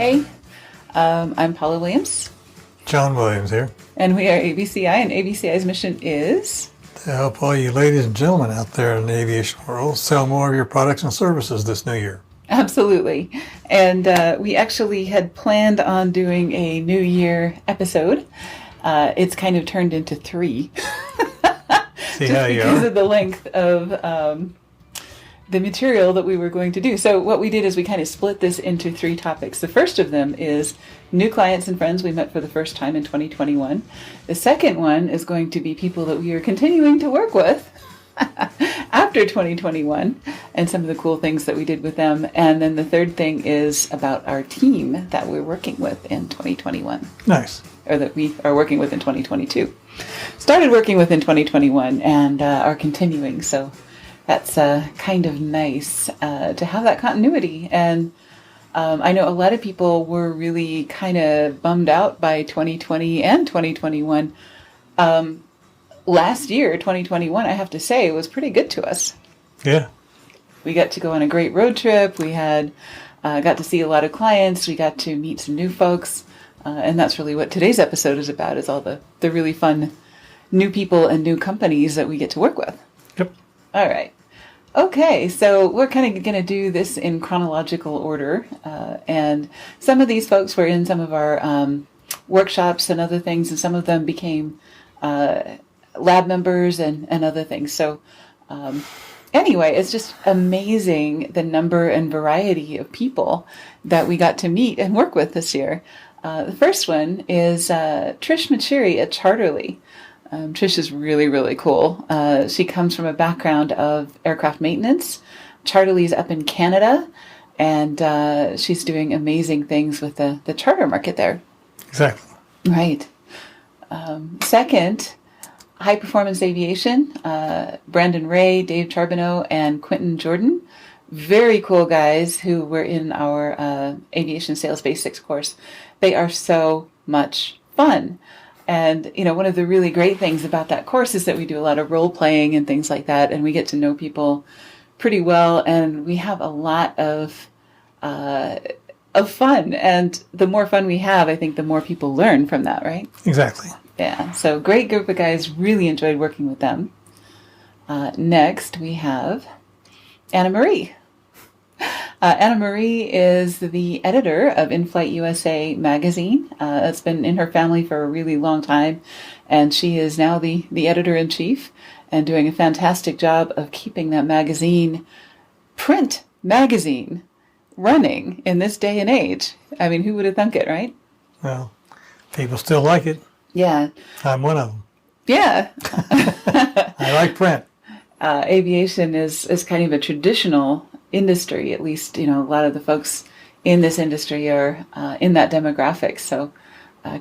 Hey, I'm Paula Williams. John Williams here. And we are ABCI, and ABCI's mission is to help all you ladies and gentlemen out there in the aviation world sell more of your products and services this new year. Absolutely. And we actually had planned on doing a New Year episode. It's kind of turned into 3. See how you because are? of the length of the material that we were going to do. So what we did is we kind of split this into 3 topics. The first of them is new clients and friends we met for the first time in 2021. The second one is going to be people that we are continuing to work with after 2021 and some of the cool things that we did with them. And then the third thing is about our team that we're working with in 2021. Nice. Or that we are working with in 2022. Started working with in 2021 and are continuing. So that's kind of nice to have that continuity. And I know a lot of people were really kind of bummed out by 2020 and 2021. Last year, 2021, I have to say, was pretty good to us. Yeah. We got to go on a great road trip. We had got to see a lot of clients. We got to meet some new folks. And that's really what today's episode is about, is all the really fun new people and new companies that we get to work with. Yep. All right. Okay, so we're kind of going to do this in chronological order. And some of these folks were in some of our workshops and other things, and some of them became lab members and other things. So anyway, it's just amazing the number and variety of people that we got to meet and work with this year. The first one is Trish Machi at Charterly. Trish is really, really cool. She comes from a background of aircraft maintenance. Charterly's up in Canada, and she's doing amazing things with the charter market there. Exactly. Right. Second, High Performance Aviation, Brandon Ray, Dave Charbonneau, and Quentin Jordan. Very cool guys who were in our Aviation Sales Basics course. They are so much fun. And, you know, one of the really great things about that course is that we do a lot of role playing and things like that, and we get to know people pretty well, and we have a lot of fun. And the more fun we have, I think the more people learn from that, right? Exactly. Yeah, so great group of guys, really enjoyed working with them. Next, we have Anna Marie. Anna Marie is the editor of In-Flight USA magazine. It's been in her family for a really long time, and she is now the editor-in-chief and doing a fantastic job of keeping that print magazine, running in this day and age. I mean, who would have thunk it, right? Well, people still like it. Yeah. I'm one of them. Yeah. I like print. Aviation is kind of a traditional industry. At least, you know, a lot of the folks in this industry are in that demographic. So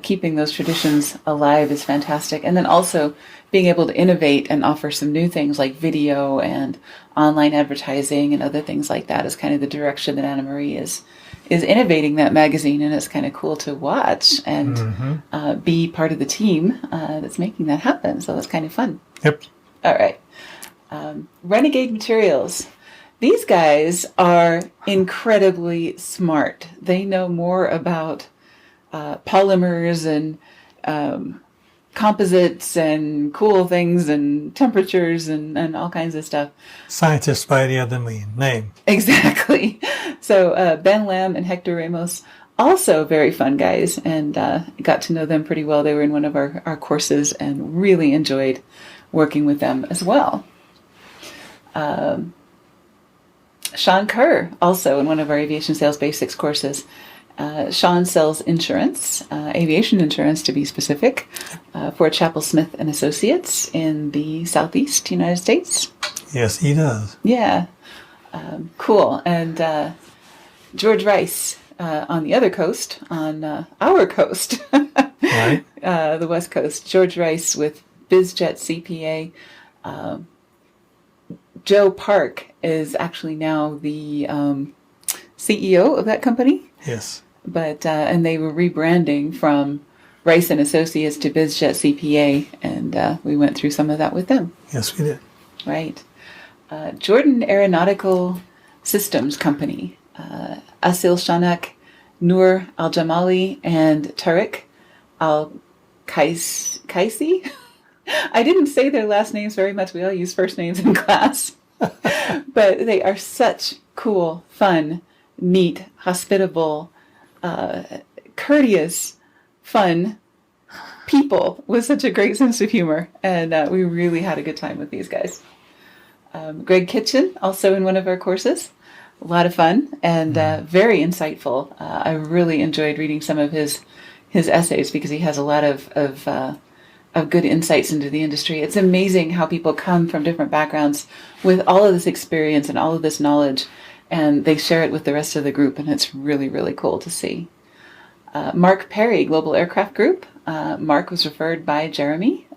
keeping those traditions alive is fantastic. And then also being able to innovate and offer some new things like video and online advertising and other things like that is kind of the direction that Anna Marie is innovating that magazine. And it's kind of cool to watch and be part of the team that's making that happen. So that's kind of fun. Yep. All right. Renegade Materials. These guys are incredibly smart. They know more about polymers and composites and cool things and temperatures and all kinds of stuff. Scientists by any other name. Exactly. So Ben Lam and Hector Ramos, also very fun guys, and got to know them pretty well. They were in one of our courses and really enjoyed working with them as well. Sean Kerr, also in one of our Aviation Sales Basics courses. Sean sells insurance, aviation insurance to be specific, for Chappell Smith and Associates in the Southeast United States. Yes, he does. Yeah. Cool. And George Rice on the other coast, on our coast, Right. The West Coast. George Rice with BizJet CPA. Joe Park is actually now the CEO of that company. Yes. But and they were rebranding from Rice and Associates to BizJet CPA, and we went through some of that with them. Yes, we did. Right. Jordan Aeronautical Systems Company. Asil Shanak, Noor Al-Jamali and Tariq Al-Kaisi. I didn't say their last names very much. We all use first names in class. But they are such cool, fun, neat, hospitable, courteous, fun people with such a great sense of humor. And we really had a good time with these guys. Greg Kitchen, also in one of our courses. A lot of fun and very insightful. I really enjoyed reading some of his essays because he has a lot of good insights into the industry. It's amazing how people come from different backgrounds with all of this experience and all of this knowledge, and they share it with the rest of the group, and it's really, really cool to see. Mark Perry, Global Aircraft Group. Mark was referred by Jeremy,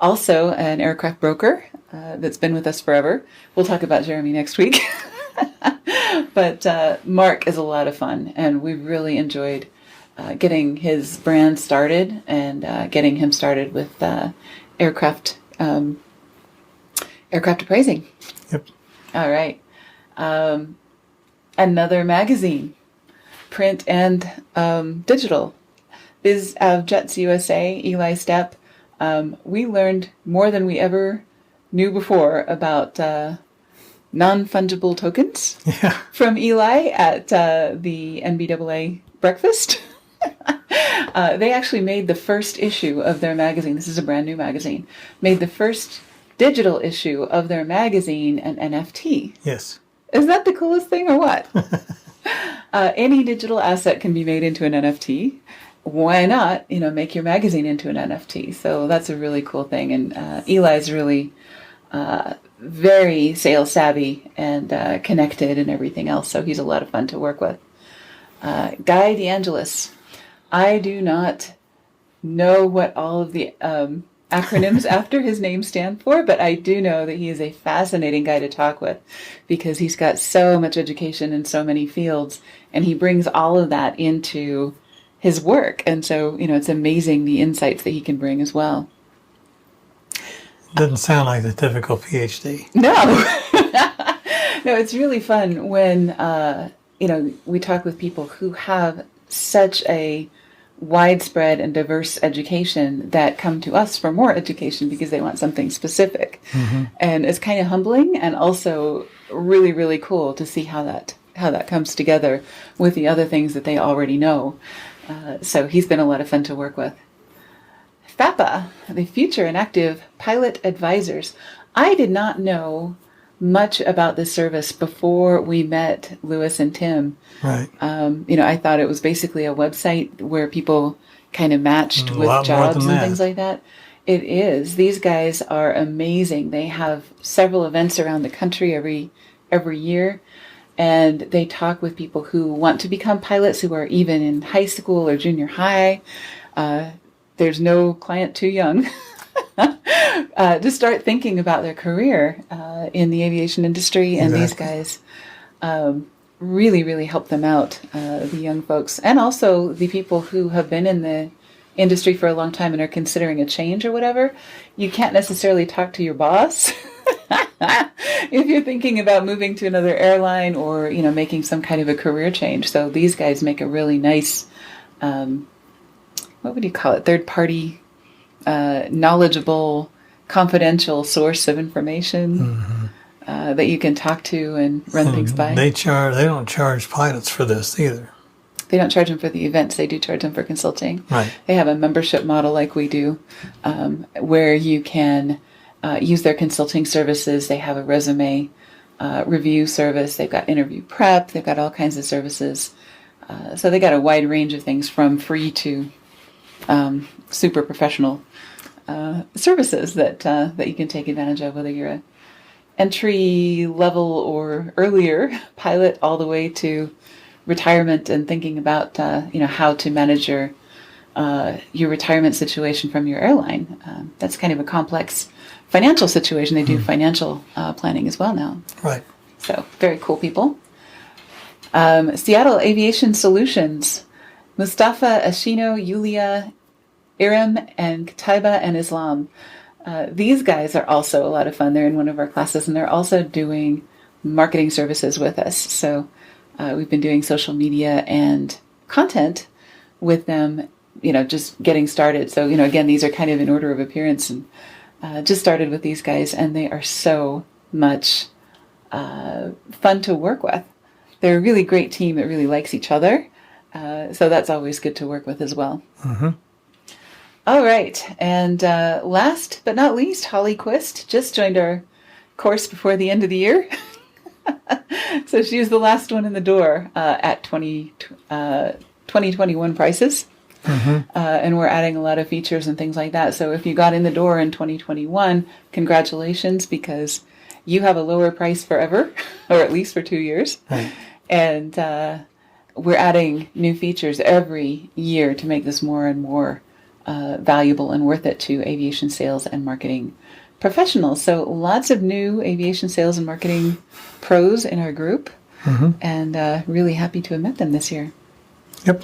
also an aircraft broker that's been with us forever. We'll talk about Jeremy next week. But Mark is a lot of fun, and we really enjoyed getting his brand started and getting him started with aircraft appraising. Yep. All right. Another magazine, print and digital. Biz of Jets USA, Eli Step. We learned more than we ever knew before about non-fungible tokens from Eli at the NBAA breakfast. They actually made the first issue of their magazine. This is a brand new magazine. Made the first digital issue of their magazine an NFT. Yes. Is that the coolest thing or what? Any digital asset can be made into an NFT. Why not, make your magazine into an NFT? So that's a really cool thing. And Eli's really very sales savvy and connected and everything else. So he's a lot of fun to work with. Guy Deangelis. I do not know what all of the acronyms after his name stand for, but I do know that he is a fascinating guy to talk with because he's got so much education in so many fields, and he brings all of that into his work. And so, it's amazing the insights that he can bring as well. Doesn't sound like the typical PhD. No. No, it's really fun when, we talk with people who have such a widespread and diverse education that come to us for more education because they want something specific. Mm-hmm. And it's kind of humbling and also really, really cool to see how that comes together with the other things that they already know. So he's been a lot of fun to work with. FAPA, the Future Inactive Pilot Advisors. I did not know much about this service before we met Lewis and Tim. Right. I thought it was basically a website where people kind of matched with jobs and things like that. It is. These guys are amazing. They have several events around the country every year, and they talk with people who want to become pilots who are even in high school or junior high. There's no client too young to start thinking about their career in the aviation industry. And These guys really, really help them out, the young folks, and also the people who have been in the industry for a long time and are considering a change or whatever. You can't necessarily talk to your boss if you're thinking about moving to another airline or, making some kind of a career change. So these guys make a really nice, what would you call it? Third party, knowledgeable, confidential source of information. Mm-hmm. That you can talk to and run things by. They don't charge pilots for this either. They don't charge them for the events. They do charge them for consulting. Right. They have a membership model like we do, where you can use their consulting services. They have a resume review service. They've got interview prep. They've got all kinds of services. So they got a wide range of things from free to super professional services that you can take advantage of, whether you're a entry level or earlier pilot all the way to retirement and thinking about how to manage your retirement situation from your airline. That's kind of a complex financial situation. They do financial planning as well now. Right. So very cool people. Seattle Aviation Solutions. Mustafa, Ashino, Yulia, Iram, and Kataiba and Islam. These guys are also a lot of fun. They're in one of our classes, and they're also doing marketing services with us. So we've been doing social media and content with them, just getting started. So, again, these are kind of in order of appearance, and just started with these guys, and they are so much fun to work with. They're a really great team that really likes each other. So that's always good to work with as well. Mm-hmm. All right. And last but not least, Hollyquist just joined our course before the end of the year. So she was the last one in the door at 2021 prices. Mm-hmm. And we're adding a lot of features and things like that. So if you got in the door in 2021, congratulations, because you have a lower price forever, or at least for 2 years. Right. And we're adding new features every year to make this more and more valuable and worth it to aviation sales and marketing professionals. So lots of new aviation sales and marketing pros in our group, Mm-hmm. and really happy to have met them this year. Yep.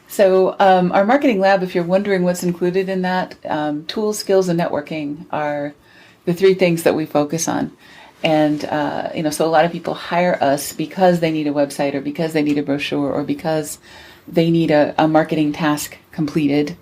So our marketing lab, if you're wondering what's included in that, tools, skills, and networking are the 3 things that we focus on. And, so a lot of people hire us because they need a website, or because they need a brochure, or because they need a marketing task completed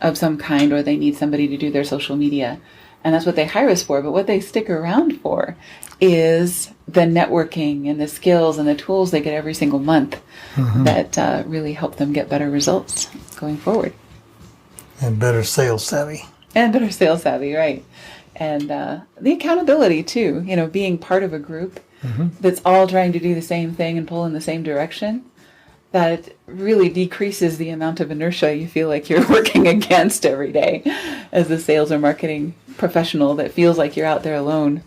of some kind, or they need somebody to do their social media. And that's what they hire us for. But what they stick around for is the networking and the skills and the tools they get every single month, Mm-hmm. that really help them get better results going forward. And better sales savvy. And better sales savvy, right. And the accountability, too, being part of a group Mm-hmm. that's all trying to do the same thing and pull in the same direction, that really decreases the amount of inertia you feel like you're working against every day as a sales or marketing professional that feels like you're out there alone.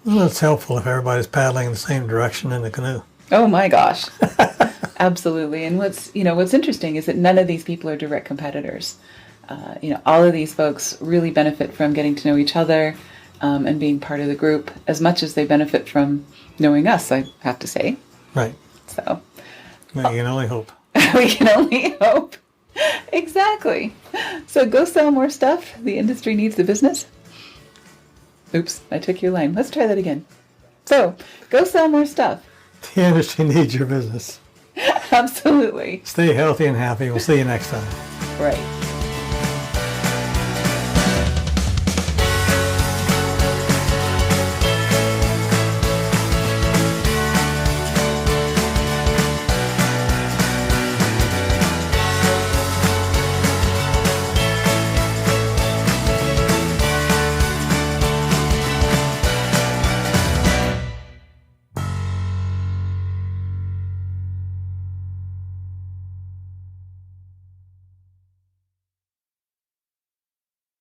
Well, it's helpful if everybody's paddling in the same direction in the canoe. Oh my gosh. Absolutely. And what's interesting is that none of these people are direct competitors. All of these folks really benefit from getting to know each other, and being part of the group as much as they benefit from knowing us, I have to say. Right. So Well, you can only hope. we can only hope. Exactly. So go sell more stuff. The industry needs the business. Oops, I took your line. Let's try that again. So go sell more stuff. The industry needs your business. Absolutely. Stay healthy and happy. We'll see you next time. Right.